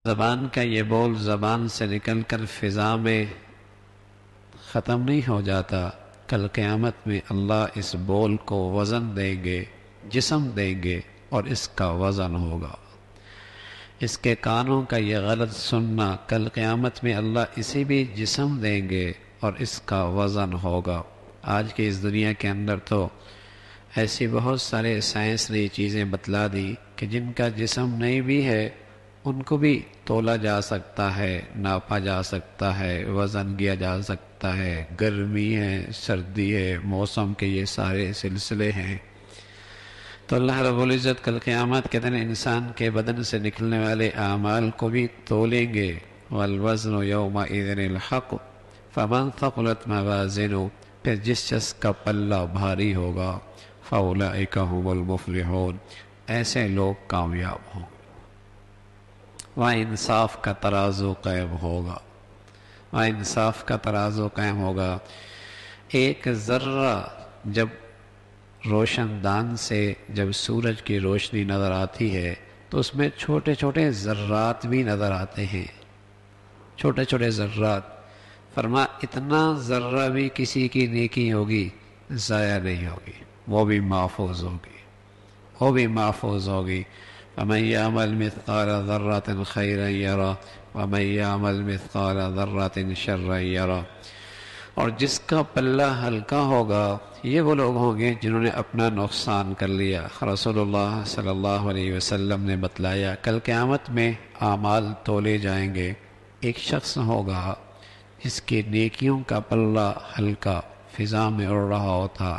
زبان کا یہ بول زبان سے نکل کر فضا میں ختم نہیں ہو جاتا، کل قیامت میں اللہ اس بول کو وزن دیں گے، جسم دیں گے، اور اس کا وزن ہوگا۔ اس کے کانوں کا یہ غلط سننا، کل قیامت میں اللہ اسے بھی جسم دیں گے اور اس کا وزن ہوگا۔ آج کی اس دنیا کے اندر تو ایسی بہت سارے سائنس نے چیزیں بتلا دی کہ جن کا جسم نہیں بھی ہے ان کو بھی تولا جا سکتا ہے، ناپا جا سکتا ہے، وزن کیا جا سکتا ہے۔ گرمی ہے، سردی ہے، موسم کے یہ سارے سلسلے ہیں۔ تو اللہ رب العزت کل قیامت کے دن انسان کے بدن سے نکلنے والے اعمال کو بھی تولیں گے۔ والوزن یومئذ الحق فمن ثقلت موازینہ، پھر جس شخص کا پلہ بھاری ہوگا فاولئک هم المفلحون، ایسے لوگ کامیاب ہوں۔ وہاں انصاف کا ترازو قائم ہوگا، وہاں انصاف کا ترازو قائم ہوگا۔ ایک ذرہ جب روشن دان سے جب سورج کی روشنی نظر آتی ہے تو اس میں چھوٹے چھوٹے ذرات بھی نظر آتے ہیں، چھوٹے چھوٹے ذرات۔ فرما اتنا ذرہ بھی کسی کی نیکی ہوگی ضائع نہیں ہوگی، وہ بھی محفوظ ہوگی، وہ بھی محفوظ ہوگی۔ فَمَن يَعْمَلْ مِثْقَالَ ذَرَّةٍ خَيْرًا يَرَهُ وَمَن يَعْمَلْ مِثْقَالَ ذَرَّةٍ شَرًّا يَرَهُ۔ اور جس کا پلہ ہلکا ہوگا یہ وہ لوگ ہوں گے جنہوں نے اپنا نقصان کر لیا۔ رسول اللہ صلی اللہ علیہ وسلم نے بتلایا کل قیامت میں اعمال تولے جائیں گے۔ ایک شخص ہوگا جس کی نیکیوں کا پلہ ہلکا فضا میں اڑ رہا ہوتا،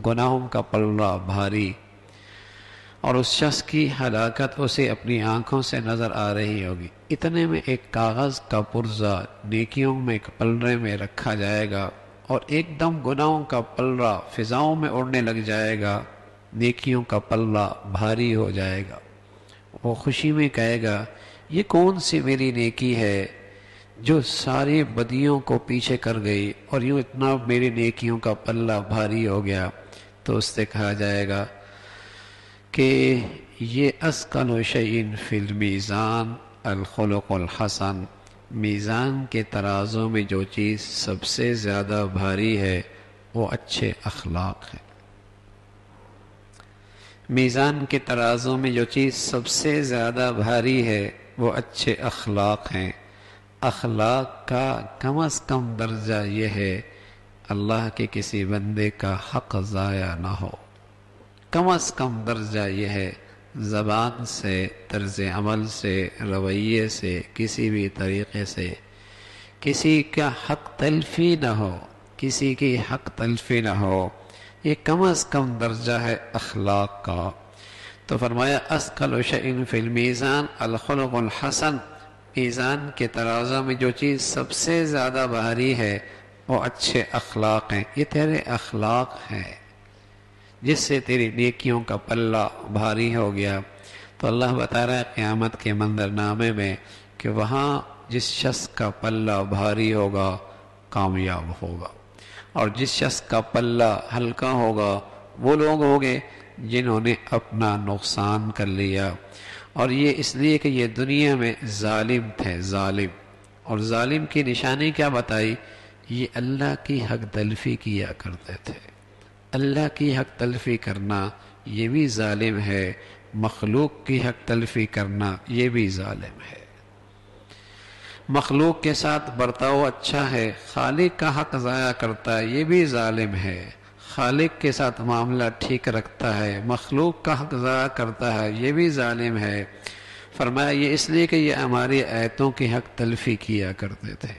گناہوں کا پلہ بھاری، اور اس شخص کی ہلاکت اسے اپنی آنکھوں سے نظر آ رہی ہوگی۔ اتنے میں ایک کاغذ کا پرزہ نیکیوں میں ایک پلڑے میں رکھا جائے گا اور ایک دم گناہوں کا پلڑا فضاؤں میں اڑنے لگ جائے گا، نیکیوں کا پلڑا بھاری ہو جائے گا۔ وہ خوشی میں کہے گا یہ کون سی میری نیکی ہے جو ساری بدیوں کو پیچھے کر گئی اور یوں اتنا میری نیکیوں کا پلہ بھاری ہو گیا۔ تو اس سے کہا جائے گا کہ یہ اثقل شیء فی المیزان الخلق الحسن، میزان کے ترازو میں جو چیز سب سے زیادہ بھاری ہے وہ اچھے اخلاق ہے۔ میزان کے ترازو میں جو چیز سب سے زیادہ بھاری ہے وہ اچھے اخلاق ہیں۔ اخلاق کا کم از کم درجہ یہ ہے اللہ کے کسی بندے کا حق ضائع نہ ہو، کم از کم درجہ یہ ہے زبان سے، طرز عمل سے، رویے سے، کسی بھی طریقے سے کسی کا حق تلفی نہ ہو، کسی کی حق تلفی نہ ہو، یہ کم از کم درجہ ہے اخلاق کا۔ تو فرمایا اثقل شیء فی المیزان الخلق الحسن، میزان کے ترازو میں جو چیز سب سے زیادہ بھاری ہے وہ اچھے اخلاق ہیں۔ یہ تیرے اخلاق ہیں جس سے تیری نیکیوں کا پلہ بھاری ہو گیا۔ تو اللہ بتا رہا ہے قیامت کے منظرنامے میں کہ وہاں جس شخص کا پلہ بھاری ہوگا کامیاب ہوگا، اور جس شخص کا پلہ ہلکا ہوگا وہ لوگ ہوں گے جنہوں نے اپنا نقصان کر لیا۔ اور یہ اس لیے کہ یہ دنیا میں ظالم تھے، ظالم، اور ظالم کی نشانی کیا بتائی؟ یہ اللہ کی حق تلفی کیا کرتے تھے۔ اللہ کی حق تلفی کرنا یہ بھی ظالم ہے، مخلوق کی حق تلفی کرنا یہ بھی ظالم ہے۔ مخلوق کے ساتھ برتاؤ اچھا ہے، خالق کا حق ضائع کرتا ہے یہ بھی ظالم ہے۔ خالق کے ساتھ معاملہ ٹھیک رکھتا ہے، مخلوق کا حق ضائع کرتا ہے یہ بھی ظالم ہے۔ فرمایا یہ اس لیے کہ یہ ہماری آیتوں کی حق تلفی کیا کرتے تھے۔